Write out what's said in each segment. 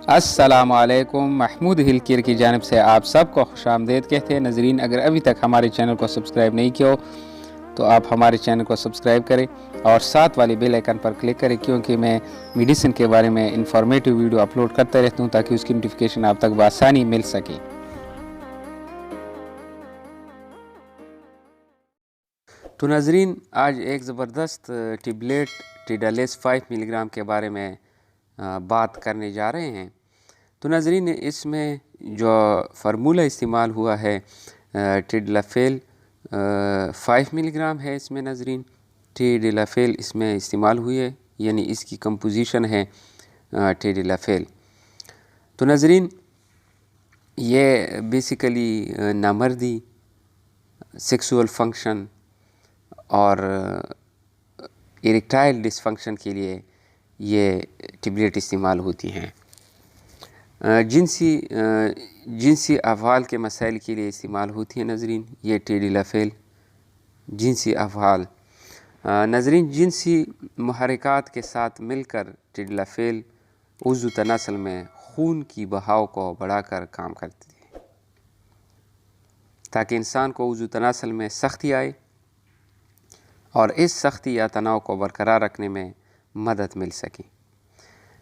السلام علیکم، محمود ہل کیئر کی جانب سے آپ سب کو خوش آمدید کہتے ہیں۔ ناظرین، اگر ابھی تک ہمارے چینل کو سبسکرائب نہیں کیا ہو تو آپ ہمارے چینل کو سبسکرائب کریں اور ساتھ والی بیل آئیکن پر کلک کریں، کیونکہ میں میڈیسن کے بارے میں انفارمیٹیو ویڈیو اپلوڈ کرتا رہتا ہوں تاکہ اس کی نوٹیفیکیشن آپ تک بآسانی مل سکے۔ تو ناظرین، آج ایک زبردست ٹیبلیٹ ٹیڈالیس 5 ملی گرام کے بارے میں بات کرنے جا رہے ہیں۔ تو ناظرین، اس میں جو فارمولہ استعمال ہوا ہے ٹیڈلافیل 5 ملی گرام ہے۔ اس میں ناظرین ٹیڈلافیل اس میں استعمال ہوئی ہے، یعنی اس کی کمپوزیشن ہے ٹیڈلافیل۔ تو ناظرین، یہ بیسیکلی نامردی، سیکسول فنکشن اور اریکٹائل ڈس فنکشن کے لیے یہ ٹیبلیٹ استعمال ہوتی ہیں۔ جنسی افعال کے مسائل کے لیے استعمال ہوتی ہیں ناظرین یہ ٹیڈلافیل۔ جنسی افعال ناظرین، جنسی محرکات کے ساتھ مل کر ٹیڈلافیل عضو تناسل میں خون کی بہاؤ کو بڑھا کر کام کرتی ہے تاکہ انسان کو عضو تناسل میں سختی آئے اور اس سختی یا تناؤ کو برقرار رکھنے میں مدد مل سکے۔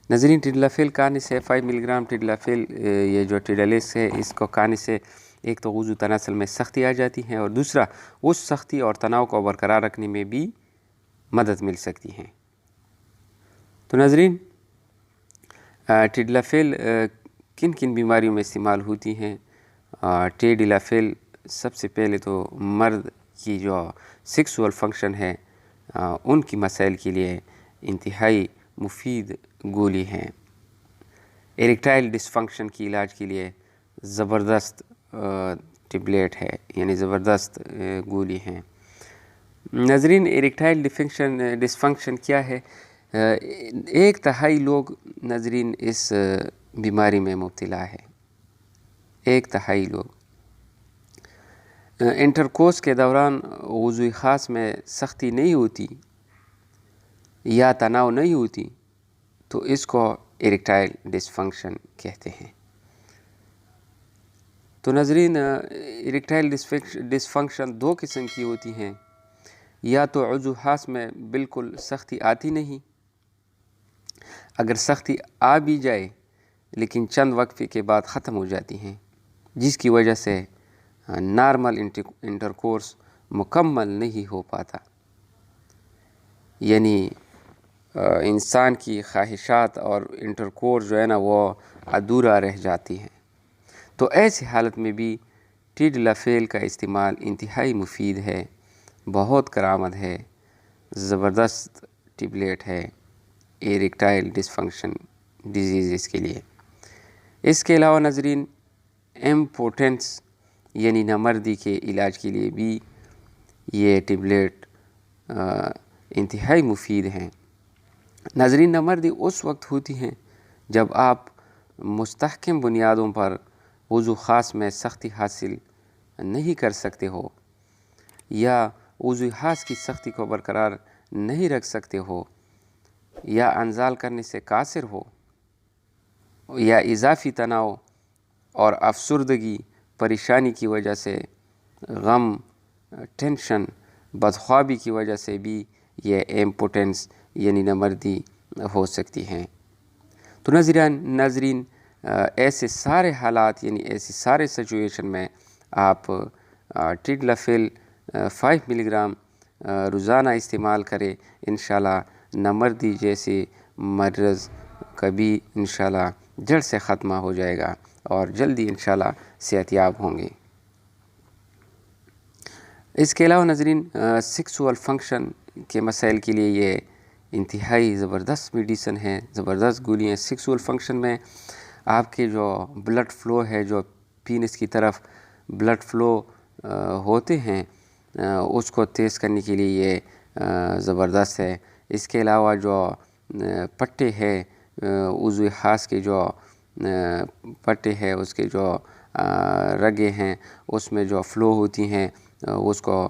ناظرین، ٹیڈلافیل کھانے سے 5 ملی گرام ٹیڈلافیل یہ جو ٹیڈالیس ہے، اس کو کھانے سے ایک تو عضو تناسل میں سختی آ جاتی ہے اور دوسرا اس سختی اور تناؤ کو برقرار رکھنے میں بھی مدد مل سکتی ہے۔ تو ناظرین، ٹیڈلافیل کن کن بیماریوں میں استعمال ہوتی ہیں؟ ٹیڈلافیل سب سے پہلے تو مرد کی جو سیکسول فنکشن ہے ان کی مسائل کے لیے انتہائی مفید گولی ہیں۔ اریکٹائل ڈس فنکشن کی علاج کے لیے زبردست ٹیبلیٹ ہے، یعنی زبردست گولی ہیں۔ ناظرین، اریکٹائل ڈس فنکشن کیا ہے؟ 1/3 لوگ ناظرین اس بیماری میں مبتلا ہے۔ 1/3 لوگ انٹرکورس کے دوران عضو خاص میں سختی نہیں ہوتی یا تناؤ نہیں ہوتی تو اس کو اریکٹائل ڈس فنکشن کہتے ہیں۔ تو ناظرین، اریکٹائل ڈس فنکشن 2 قسم کی ہوتی ہیں، یا تو عضو خاص میں بالکل سختی آتی نہیں، اگر سختی آ بھی جائے لیکن چند وقفے کے بعد ختم ہو جاتی ہیں، جس کی وجہ سے نارمل انٹرکورس مکمل نہیں ہو پاتا، یعنی انسان کی خواہشات اور انٹرکورس جو ہے نا وہ ادھورا رہ جاتی ہیں۔ تو ایسی حالت میں بھی ٹیڈلافیل کا استعمال انتہائی مفید ہے، بہت کارآمد ہے، زبردست ٹیبلیٹ ہے اریکٹائل ڈس فنکشن ڈیزیزز کے لیے۔ اس کے علاوہ ناظرین، امپوٹنس یعنی نامردی کے علاج کے لیے بھی یہ ٹیبلیٹ انتہائی مفید ہیں۔ ناظرین، نامردی اس وقت ہوتی ہیں جب آپ مستحکم بنیادوں پر عضو خاص میں سختی حاصل نہیں کر سکتے ہو، یا عضو خاص کی سختی کو برقرار نہیں رکھ سکتے ہو، یا انزال کرنے سے قاصر ہو، یا اضافی تناؤ اور افسردگی پریشانی کی وجہ سے، غم، ٹینشن، بدخوابی کی وجہ سے بھی یہ امپوٹنس یعنی نامردی ہو سکتی ہیں۔ تو ناظرین، ایسے سارے حالات یعنی ایسی سارے سچویشن میں آپ ٹیڈلافیل 5 ملی گرام روزانہ استعمال کریں، انشاءاللہ نامردی جیسے مرض کبھی انشاءاللہ جڑ سے ختمہ ہو جائے گا اور جلدی انشاءاللہ صحت یاب ہوں گے۔ اس کے علاوہ ناظرین، سیکسول فنکشن کے مسائل کے لیے یہ انتہائی زبردست میڈیسن ہے، زبردست گولی ہیں۔ سیکسول فنکشن میں آپ کے جو بلڈ فلو ہے، جو پینس کی طرف بلڈ فلو ہوتے ہیں، اس کو تیز کرنے کے لیے یہ زبردست ہے۔ اس کے علاوہ جو پٹے ہے، عضو خاص کے جو پٹے ہے، اس کے جو رگیں ہیں، اس میں جو فلو ہوتی ہیں، اس کو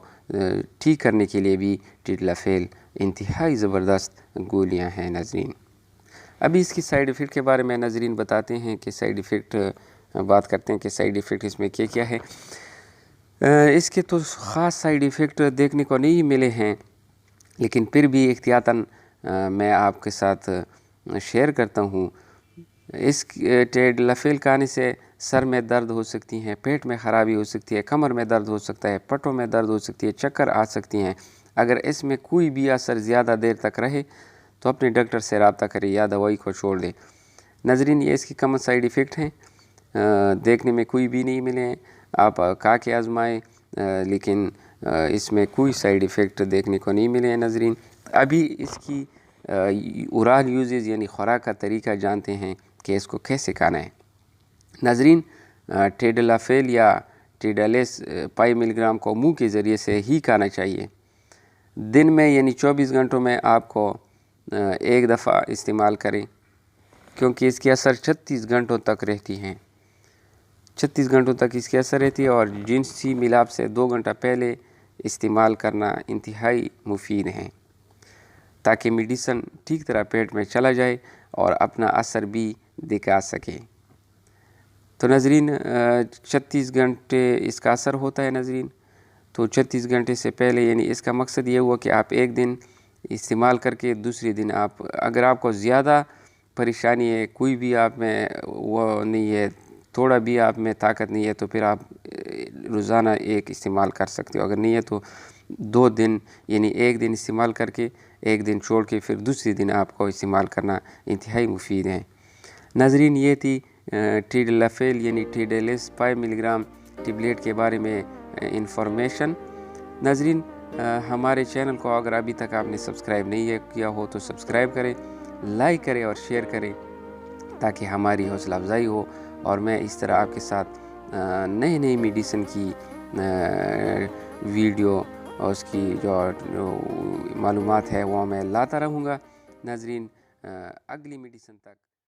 ٹھیک کرنے کے لیے بھی ٹیڈلافیل انتہائی زبردست گولیاں ہیں ناظرین۔ ابھی اس کی سائیڈ ایفیکٹ کے بارے میں ناظرین بتاتے ہیں کہ سائیڈ ایفیکٹ بات کرتے ہیں کہ سائیڈ ایفیکٹ اس میں کیا کیا ہے۔ اس کے تو خاص سائیڈ ایفیکٹ دیکھنے کو نہیں ملے ہیں، لیکن پھر بھی احتیاطاً میں آپ کے ساتھ شیئر کرتا ہوں۔ اس ٹیڈلافیل کھانے سے سر میں درد ہو سکتی ہیں، پیٹ میں خرابی ہو سکتی ہے، کمر میں درد ہو سکتا ہے، پٹوں میں درد ہو سکتی ہے، چکر آ سکتی ہیں۔ اگر اس میں کوئی بھی اثر زیادہ دیر تک رہے تو اپنے ڈاکٹر سے رابطہ کریں یا دوائی کو چھوڑ دیں۔ ناظرین، یہ اس کی کامن سائیڈ ایفیکٹ ہیں، دیکھنے میں کوئی بھی نہیں ملے ہیں، آپ کھا کے آزمائیں، لیکن اس میں کوئی سائیڈ ایفیکٹ دیکھنے کو نہیں ملے ہیں ناظرین۔ ابھی اس کی اورال یوزز یعنی خوراک کا طریقہ جانتے ہیں کہ اس کو کیسے کھانا ہے۔ ناظرین، ٹیڈلافیل یا ٹیڈالیس 5 ملی گرام کو منہ کے ذریعے سے ہی کھانا چاہیے۔ دن میں یعنی 24 گھنٹوں میں آپ کو ایک دفعہ استعمال کریں، کیونکہ اس کی اثر 36 گھنٹوں تک رہتی ہیں۔ 36 گھنٹوں تک اس کی اثر رہتی ہے، اور جنسی ملاپ سے 2 گھنٹہ پہلے استعمال کرنا انتہائی مفید ہیں، تاکہ میڈیسن ٹھیک طرح پیٹ میں چلا جائے اور اپنا اثر بھی دکھا سکے۔ تو ناظرین، 36 گھنٹے اس کا اثر ہوتا ہے ناظرین، تو 36 گھنٹے سے پہلے یعنی اس کا مقصد یہ ہوا کہ آپ ایک دن استعمال کر کے دوسرے دن اگر آپ کو زیادہ پریشانی ہے، کوئی بھی آپ میں وہ نہیں ہے، تھوڑا بھی آپ میں طاقت نہیں ہے، تو پھر آپ روزانہ ایک استعمال کر سکتے ہو۔ اگر نہیں ہے تو 2 دن یعنی ایک دن استعمال کر کے ایک دن چھوڑ کے پھر دوسری دن آپ کو استعمال کرنا انتہائی مفید ہے۔ ناظرین، یہ تھی ٹیڈلافیل یعنی ٹیڈالیس 5 ملی گرام ٹیبلیٹ کے بارے میں انفارمیشن۔ ناظرین، ہمارے چینل کو اگر ابھی تک آپ نے سبسکرائب نہیں کیا ہو تو سبسکرائب کریں، لائک کریں اور شیئر کریں، تاکہ ہماری حوصلہ افزائی ہو اور میں اس طرح آپ کے ساتھ نئی میڈیسن کی ویڈیو اور اس کی جو معلومات ہے وہ میں لاتا رہوں گا۔ ناظرین، اگلی میڈیسن تک